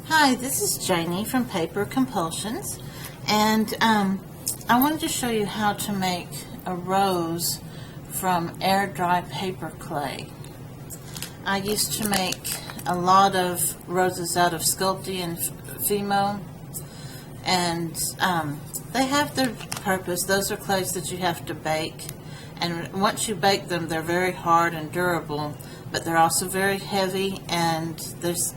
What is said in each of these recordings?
Hi, this is Janie from Paper Compulsions, and I wanted to show you how to make a rose from air dry paper clay. I used to make a lot of roses out of Sculpey and Fimo, and they have their purpose. Those are clays that you have to bake, and once you bake them, they're very hard and durable, but they're also very heavy, and there's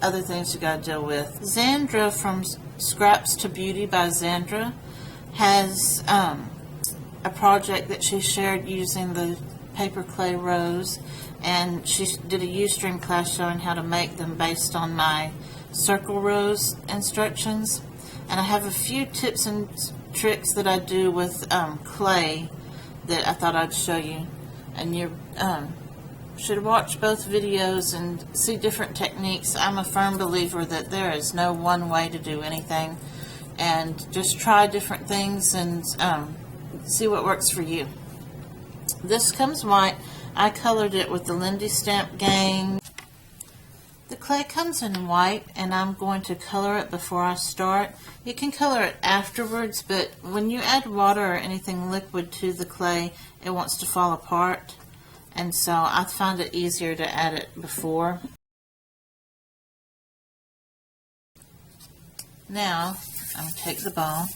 other things you got to deal with. Zandra from Scraps to Beauty by Zandra has a project that she shared using the paper clay rose, and she did a Ustream class showing how to make them based on my circle rose instructions. And I have a few tips and tricks that I do with clay that I thought I'd show you, and you should watch both videos and see different techniques. I'm a firm believer that there is no one way to do anything, and just try different things and see what works for you. This comes white. I colored it with the Lindy Stamp Gang. The clay comes in white, and I'm going to color it before I start. You can color it afterwards, but when you add water or anything liquid to the clay, it wants to fall apart. And so I find it easier to add it before. Now, I'm going to take the ball,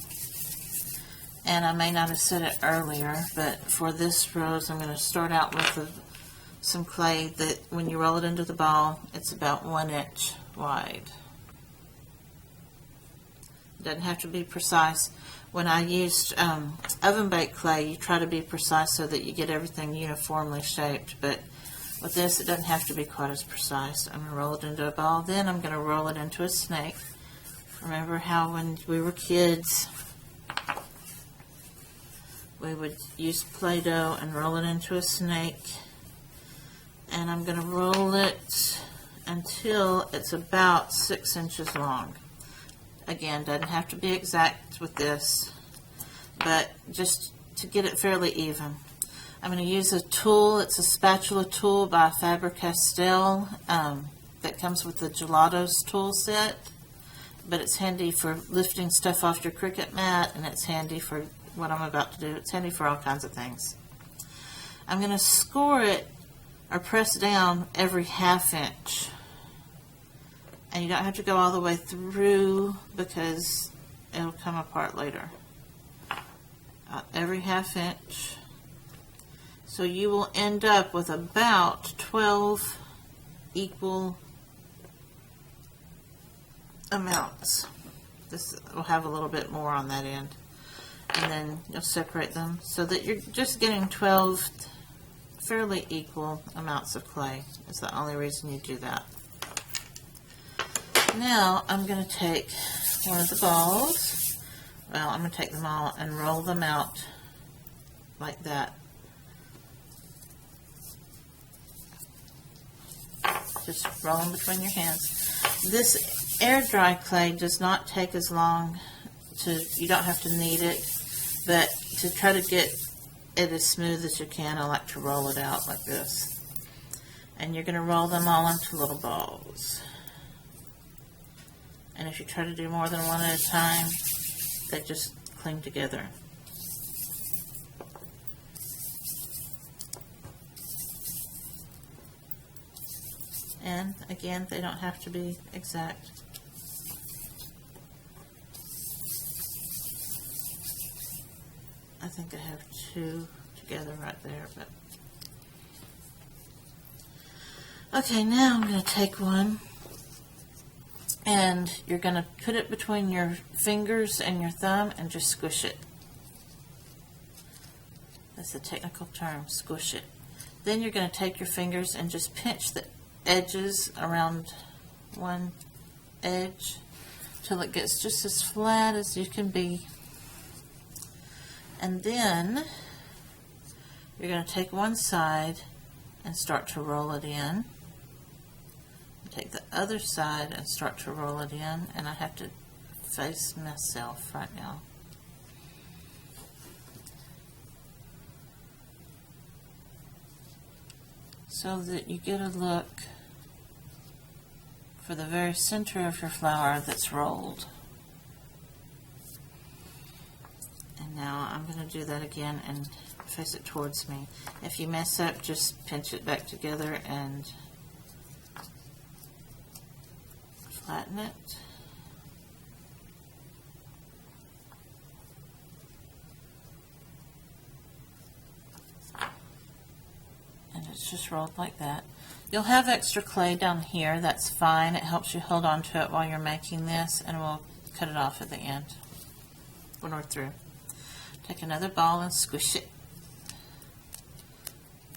and I may not have said it earlier, but for this rose, I'm going to start out with some clay that when you roll it into the ball, it's about 1 inch wide. It doesn't have to be precise. When I used oven baked clay, you try to be precise so that you get everything uniformly shaped, but with this it doesn't have to be quite as precise. I'm going to roll it into a ball, then I'm going to roll it into a snake. Remember how when we were kids we would use Play-Doh and roll it into a snake, and I'm going to roll it until it's about 6 inches long. Again, doesn't have to be exact with this, but just to get it fairly even. I'm going to use a tool. It's a spatula tool by Faber Castell that comes with the Gelato tool set, but it's handy for lifting stuff off your Cricut mat, and it's handy for what I'm about to do. It's handy for all kinds of things. I'm going to score it or press down every 1/2 inch. And you don't have to go all the way through because it'll come apart later. Every 1/2 inch. So you will end up with about 12 equal amounts. This will have a little bit more on that end. And then you'll separate them so that you're just getting 12 fairly equal amounts of clay. That's the only reason you do that. Now I'm going to take one of the balls. Well, I'm going to take them all and roll them out like that. Just roll them between your hands. This air dry clay does not take as long you don't have to knead it, but to try to get it as smooth as you can, I like to roll it out like this. And you're going to roll them all into little balls. And if you try to do more than one at a time, they just cling together. And again, they don't have to be exact. I think I have 2 together right there, but okay, now I'm going to take one, and you're going to put it between your fingers and your thumb and just squish it. That's the technical term, squish it. Then you're going to take your fingers and just pinch the edges around one edge till it gets just as flat as you can be. And then you're going to take one side and start to roll it in. Take the other side and start to roll it in, and I have to face myself right now. So that you get a look for the very center of your flower that's rolled. And now I'm going to do that again and face it towards me. If you mess up, just pinch it back together and flatten it. And it's just rolled like that. You'll have extra clay down here. That's fine. It helps you hold on to it while you're making this, and we'll cut it off at the end when we're through. Take another ball and squish it.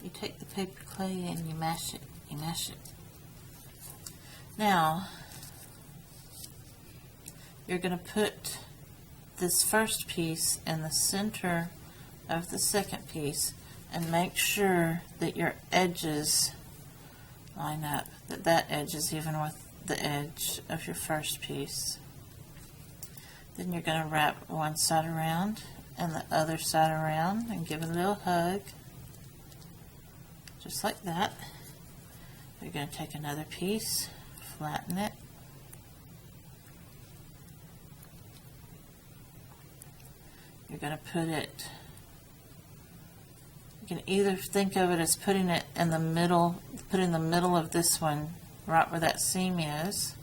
You take the paper clay and you mash it. You mash it. Now, you're going to put this first piece in the center of the second piece and make sure that your edges line up, that edge is even with the edge of your first piece. Then you're going to wrap one side around and the other side around and give it a little hug, just like that. You're going to take another piece, flatten it, you're going to put it, you can either think of it as putting it in the middle, putting the middle of this one right where that seam is,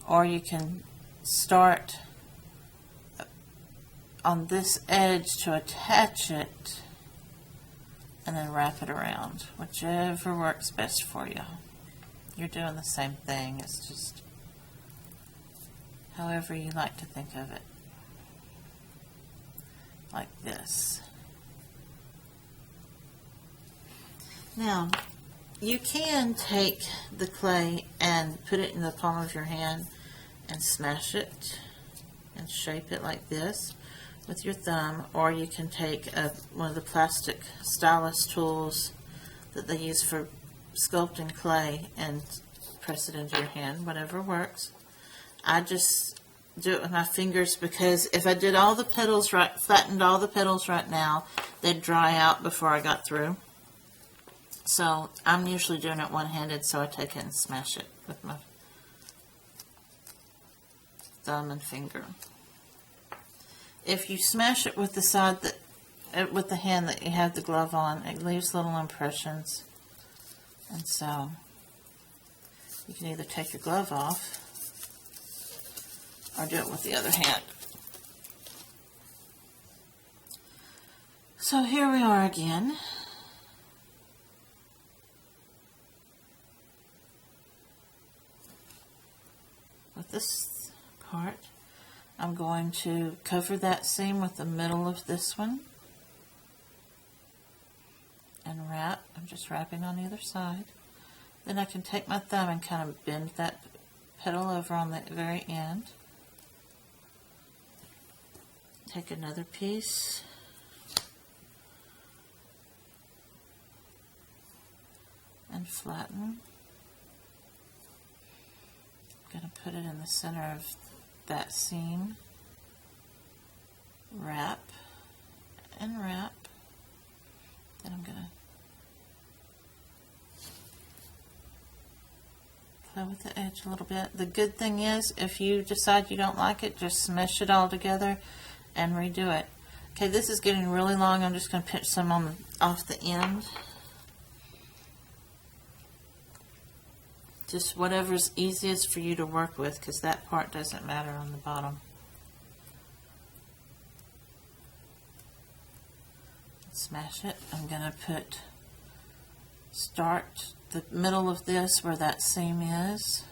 or you can start on this edge to attach it and then wrap it around, whichever works best for you. You're doing the same thing, it's just however you like to think of it, like this. Now, you can take the clay and put it in the palm of your hand and smash it and shape it like this with your thumb, or you can take one of the plastic stylus tools that they use for sculpting clay and press it into your hand, whatever works. I just do it with my fingers because if I did all the petals right, flattened all the petals right now, they'd dry out before I got through. So I'm usually doing it one-handed, so I take it and smash it with my thumb and finger. If you smash it with the side that, with the hand that you have the glove on, it leaves little impressions. And so you can either take your glove off or do it with the other hand. So here we are again. With this part, I'm going to cover that seam with the middle of this one and wrap. I'm just wrapping on either side. Then I can take my thumb and kind of bend that petal over on the very end. Take another piece and flatten. I'm going to put it in the center of that seam, wrap and wrap. Then I'm going to play with the edge a little bit. The good thing is, if you decide you don't like it, just smush it all together and redo it. Okay, this is getting really long. I'm just going to pinch some on off the end. Just whatever's easiest for you to work with, because that part doesn't matter on the bottom. Smash it. I'm going to start the middle of this where that seam is.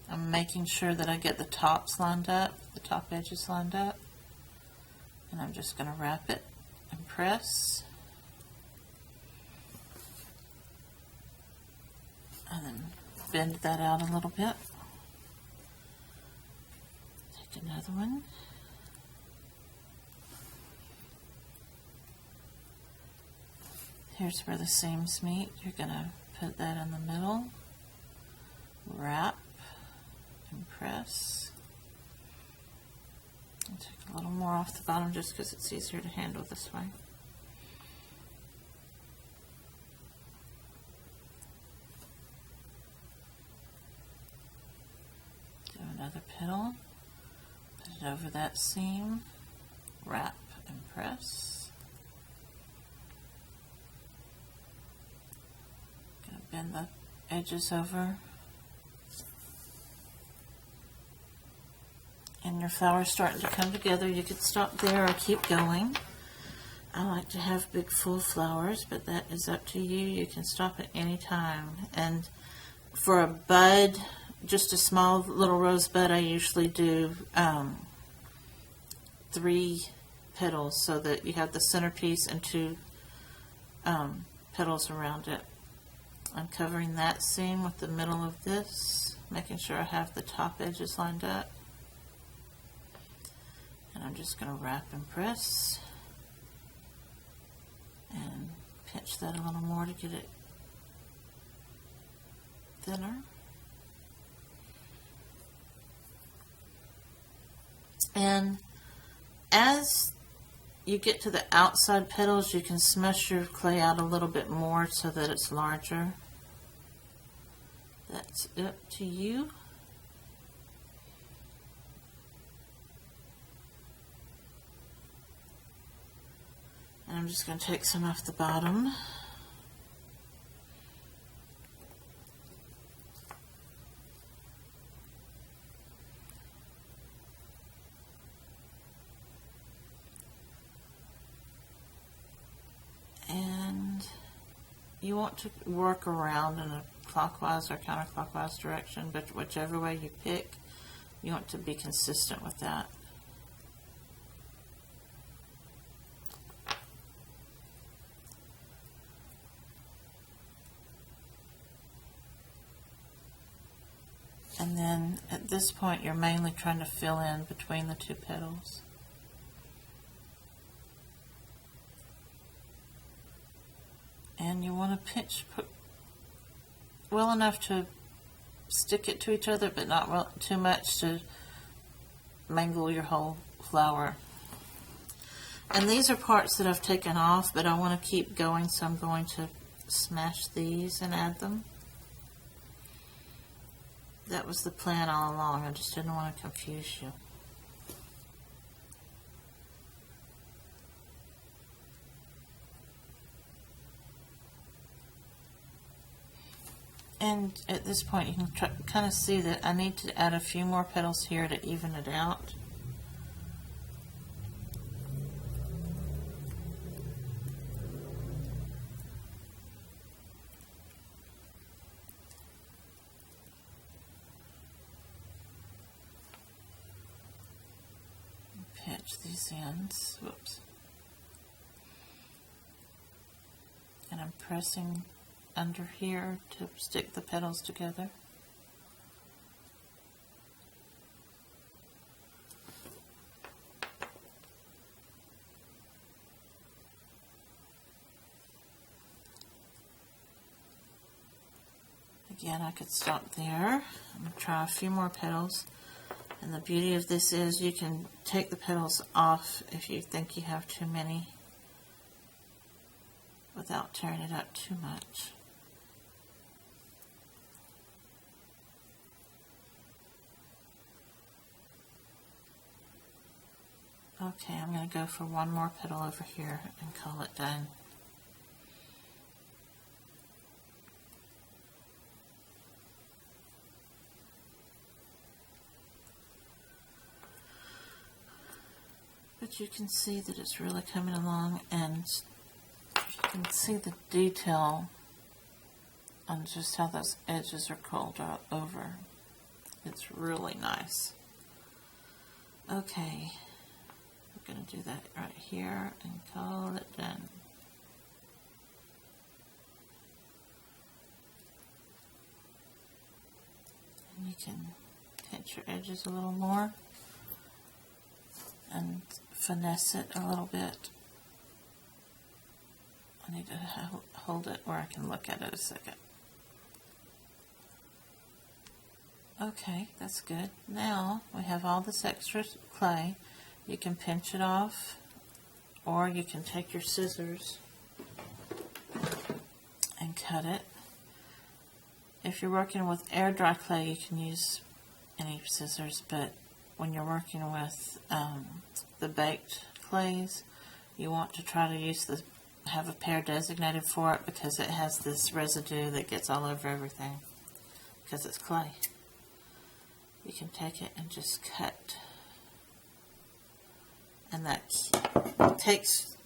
I'm making sure that I get the tops lined up, the top edges lined up. And I'm just going to wrap it and press. And then bend that out a little bit. Take another one. Here's where the seams meet. You're going to put that in the middle, wrap, and press. I'll take a little more off the bottom just because it's easier to handle this way. another petal, put it over that seam, wrap and press. Gonna bend the edges over. And your flower's starting to come together. You could stop there or keep going. I like to have big full flowers, but that is up to you. You can stop at any time. And for a bud, just a small little rose bud, I usually do 3 petals so that you have the centerpiece and 2 petals around it. I'm covering that seam with the middle of this, making sure I have the top edges lined up. And I'm just going to wrap and press and pinch that a little more to get it thinner. And as you get to the outside petals, you can smush your clay out a little bit more so that it's larger. That's up to you. And I'm just going to take some off the bottom. And you want to work around in a clockwise or counterclockwise direction, but whichever way you pick, you want to be consistent with that. And then at this point, you're mainly trying to fill in between the 2 petals. And you want to pinch well enough to stick it to each other, but not too much to mangle your whole flower. And these are parts that I've taken off, but I want to keep going, so I'm going to smash these and add them. That was the plan all along. I just didn't want to confuse you. And at this point, you can kind of see that I need to add a few more petals here to even it out. Pinch these ends. Whoops. And I'm pressing under here to stick the petals together. Again, I could stop there. I'm going to try a few more petals. And the beauty of this is you can take the petals off if you think you have too many without tearing it up too much. Okay, I'm going to go for one more petal over here and call it done. But you can see that it's really coming along, and you can see the detail on just how those edges are curled over. It's really nice. Okay, we're going to do that right here and call it done. And you can pinch your edges a little more and finesse it a little bit. I need to hold it where I can look at it a second. Okay, that's good. Now we have all this extra clay. You can pinch it off, or you can take your scissors and cut it. If you're working with air dry clay, you can use any scissors, but when you're working with the baked clays, you want to try to have a pair designated for it, because it has this residue that gets all over everything because it's clay. You can take it and just cut, and that takes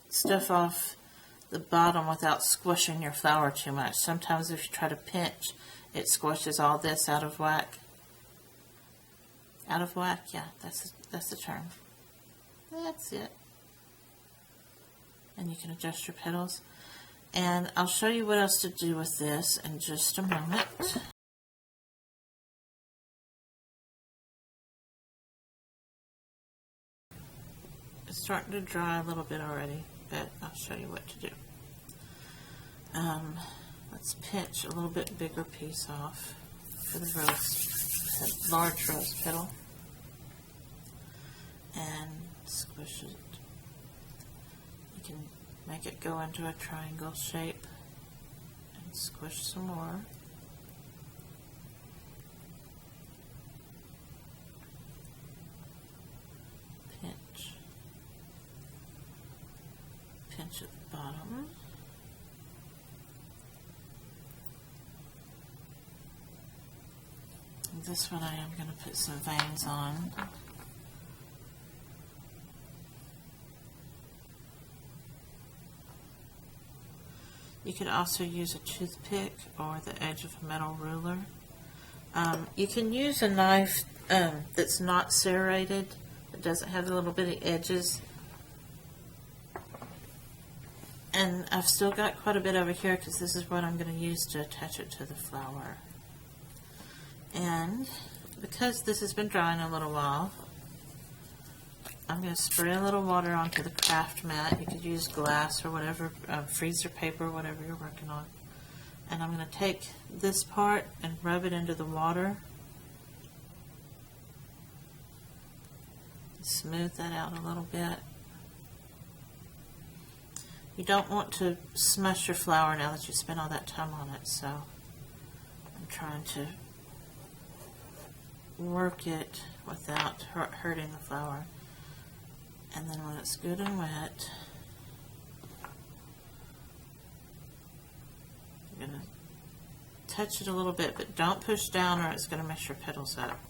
stuff off the bottom without squishing your flour too much. Sometimes if you try to pinch, it squishes all this out of whack. Out of whack? Yeah, that's the term. That's it. And you can adjust your petals. And I'll show you what else to do with this in just a moment. It's starting to dry a little bit already, but I'll show you what to do. Let's pinch a little bit bigger piece off for the large rose petal, and squish it. You can make it go into a triangle shape and squish some more. Pinch at the bottom. And this one I am going to put some veins on. You could also use a toothpick or the edge of a metal ruler. You can use a knife that's not serrated, that doesn't have the little bitty edges. And I've still got quite a bit over here because this is what I'm going to use to attach it to the flower. And because this has been drying a little while, I'm going to spray a little water onto the craft mat. You could use glass or whatever, freezer paper, whatever you're working on. And I'm going to take this part and rub it into the water. Smooth that out a little bit. You don't want to smush your flour now that you spent all that time on it, so I'm trying to work it without hurting the flour. And then when it's good and wet, I'm going to touch it a little bit, but don't push down or it's going to mess your petals up.